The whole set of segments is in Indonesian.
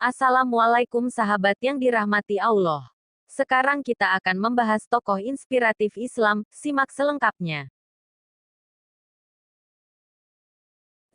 Assalamualaikum sahabat yang dirahmati Allah. Sekarang kita akan membahas tokoh inspiratif Islam, simak selengkapnya.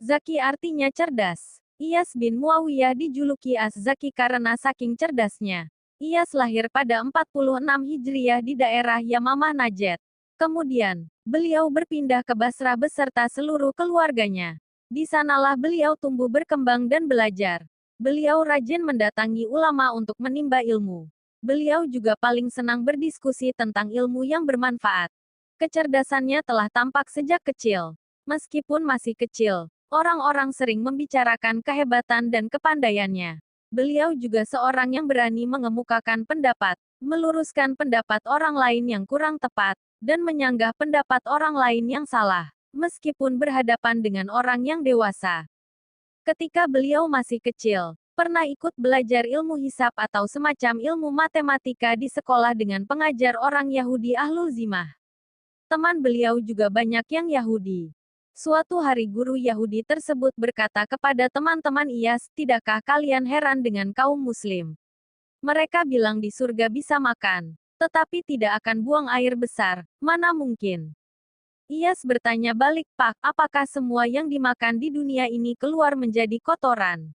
Zaki artinya cerdas. Iyas bin Muawiyah dijuluki Az-Zaki karena saking cerdasnya. Iyas lahir pada 46 Hijriah di daerah Yamamah Najd. Kemudian, beliau berpindah ke Basrah beserta seluruh keluarganya. Di sanalah beliau tumbuh berkembang dan belajar. Beliau rajin mendatangi ulama untuk menimba ilmu. Beliau juga paling senang berdiskusi tentang ilmu yang bermanfaat. Kecerdasannya telah tampak sejak kecil. Meskipun masih kecil, orang-orang sering membicarakan kehebatan dan kepandaiannya. Beliau juga seorang yang berani mengemukakan pendapat, meluruskan pendapat orang lain yang kurang tepat, dan menyanggah pendapat orang lain yang salah, meskipun berhadapan dengan orang yang dewasa. Ketika beliau masih kecil, pernah ikut belajar ilmu hisab atau semacam ilmu matematika di sekolah dengan pengajar orang Yahudi Ahlul Zimah. Teman beliau juga banyak yang Yahudi. Suatu hari guru Yahudi tersebut berkata kepada teman-teman Iyas, "Tidakkah kalian heran dengan kaum muslim? Mereka bilang di surga bisa makan, tetapi tidak akan buang air besar, mana mungkin?" Iyas bertanya balik, "Pak, apakah semua yang dimakan di dunia ini keluar menjadi kotoran?"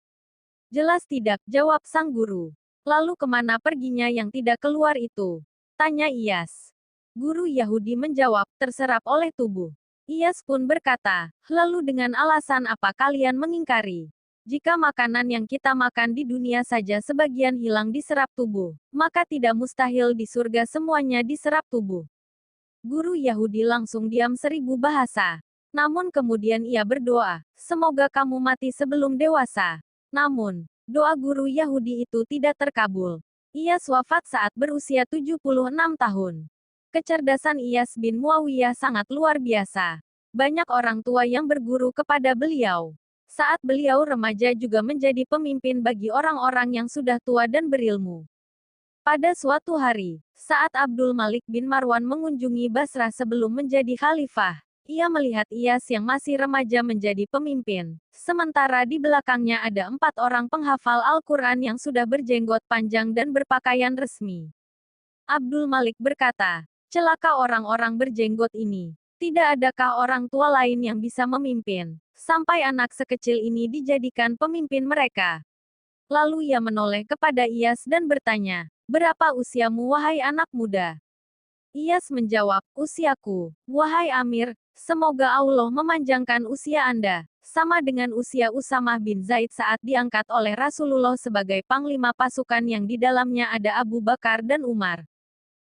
"Jelas tidak," jawab sang guru. "Lalu kemana perginya yang tidak keluar itu?" tanya Iyas. Guru Yahudi menjawab, "Terserap oleh tubuh." Iyas pun berkata, "Lalu dengan alasan apa kalian mengingkari? Jika makanan yang kita makan di dunia saja sebagian hilang diserap tubuh, maka tidak mustahil di surga semuanya diserap tubuh." Guru Yahudi langsung diam 1000 bahasa. Namun kemudian ia berdoa, "Semoga kamu mati sebelum dewasa." Namun, doa guru Yahudi itu tidak terkabul. Iyas wafat saat berusia 76 tahun. Kecerdasan Iyas bin Muawiyah sangat luar biasa. Banyak orang tua yang berguru kepada beliau. Saat beliau remaja juga menjadi pemimpin bagi orang-orang yang sudah tua dan berilmu. Pada suatu hari, saat Abdul Malik bin Marwan mengunjungi Basrah sebelum menjadi khalifah, ia melihat Iyas yang masih remaja menjadi pemimpin. Sementara di belakangnya ada 4 orang penghafal Al-Quran yang sudah berjenggot panjang dan berpakaian resmi. Abdul Malik berkata, "Celaka orang-orang berjenggot ini. Tidak adakah orang tua lain yang bisa memimpin, sampai anak sekecil ini dijadikan pemimpin mereka?" Lalu ia menoleh kepada Iyas dan bertanya, "Berapa usiamu wahai anak muda?" Iyas menjawab, "Usiaku, wahai Amir, semoga Allah memanjangkan usia Anda, sama dengan usia Usamah bin Zaid saat diangkat oleh Rasulullah sebagai panglima pasukan yang di dalamnya ada Abu Bakar dan Umar."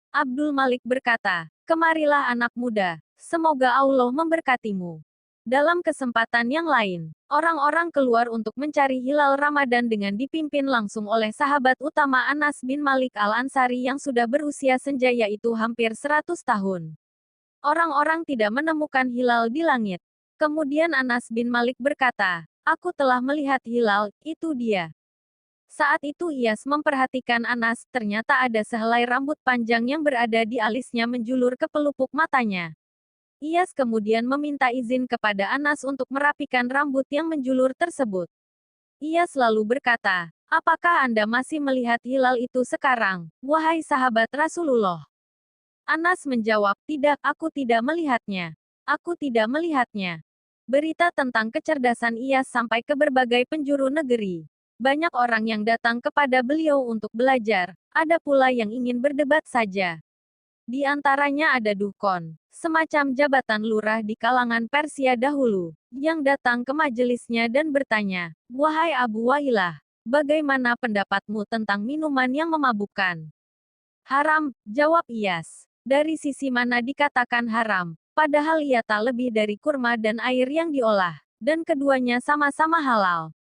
Abdul Malik berkata, "Kemarilah anak muda, semoga Allah memberkatimu." Dalam kesempatan yang lain, orang-orang keluar untuk mencari hilal Ramadan dengan dipimpin langsung oleh sahabat utama Anas bin Malik Al-Ansari yang sudah berusia senja yaitu hampir 100 tahun. Orang-orang tidak menemukan hilal di langit. Kemudian Anas bin Malik berkata, "Aku telah melihat hilal, itu dia." Saat itu Iyas memperhatikan Anas, ternyata ada sehelai rambut panjang yang berada di alisnya menjulur ke pelupuk matanya. Iyas kemudian meminta izin kepada Anas untuk merapikan rambut yang menjulur tersebut. Iyas lalu berkata, "Apakah Anda masih melihat hilal itu sekarang, wahai sahabat Rasulullah?" Anas menjawab, "Tidak, aku tidak melihatnya. Aku tidak melihatnya." Berita tentang kecerdasan Iyas sampai ke berbagai penjuru negeri. Banyak orang yang datang kepada beliau untuk belajar, ada pula yang ingin berdebat saja. Di antaranya ada Dukon, semacam jabatan lurah di kalangan Persia dahulu, yang datang ke majelisnya dan bertanya, "Wahai Abu Wailah, bagaimana pendapatmu tentang minuman yang memabukkan?" "Haram," jawab Iyas. "Dari sisi mana dikatakan haram, padahal ia tak lebih dari kurma dan air yang diolah, dan keduanya sama-sama halal?"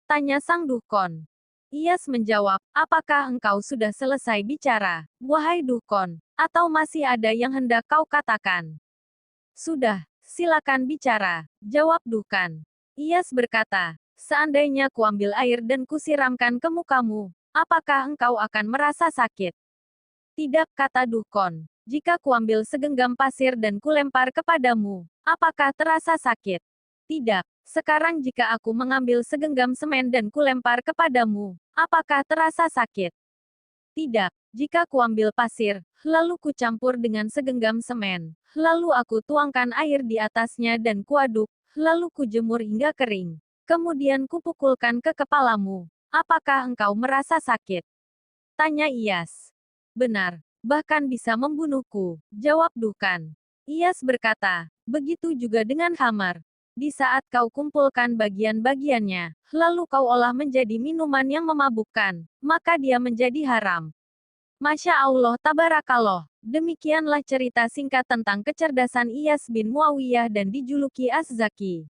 tanya sang Dukon. Iyas menjawab, "Apakah engkau sudah selesai bicara, wahai Dukon, atau masih ada yang hendak kau katakan?" "Sudah, silakan bicara," jawab Dukon. Iyas berkata, "Seandainya kuambil air dan kusiramkan ke mukamu, apakah engkau akan merasa sakit?" "Tidak," kata Dukon. "Jika kuambil segenggam pasir dan kulempar kepadamu, apakah terasa sakit?" "Tidak." Sekarang jika aku mengambil segenggam semen dan kulempar kepadamu, apakah terasa sakit? Tidak. Jika kuambil pasir, lalu kucampur dengan segenggam semen, lalu aku tuangkan air di atasnya dan kuaduk, lalu kujemur hingga kering. Kemudian kupukulkan ke kepalamu. Apakah engkau merasa sakit? Tanya Iyas. Benar. Bahkan bisa membunuhku. Jawab Dukan. Iyas berkata, begitu juga dengan Hamar. Di saat kau kumpulkan bagian-bagiannya, lalu kau olah menjadi minuman yang memabukkan, maka dia menjadi haram. Masya Allah tabarakallah. Demikianlah cerita singkat tentang kecerdasan Iyas bin Muawiyah dan dijuluki Az-Zaki.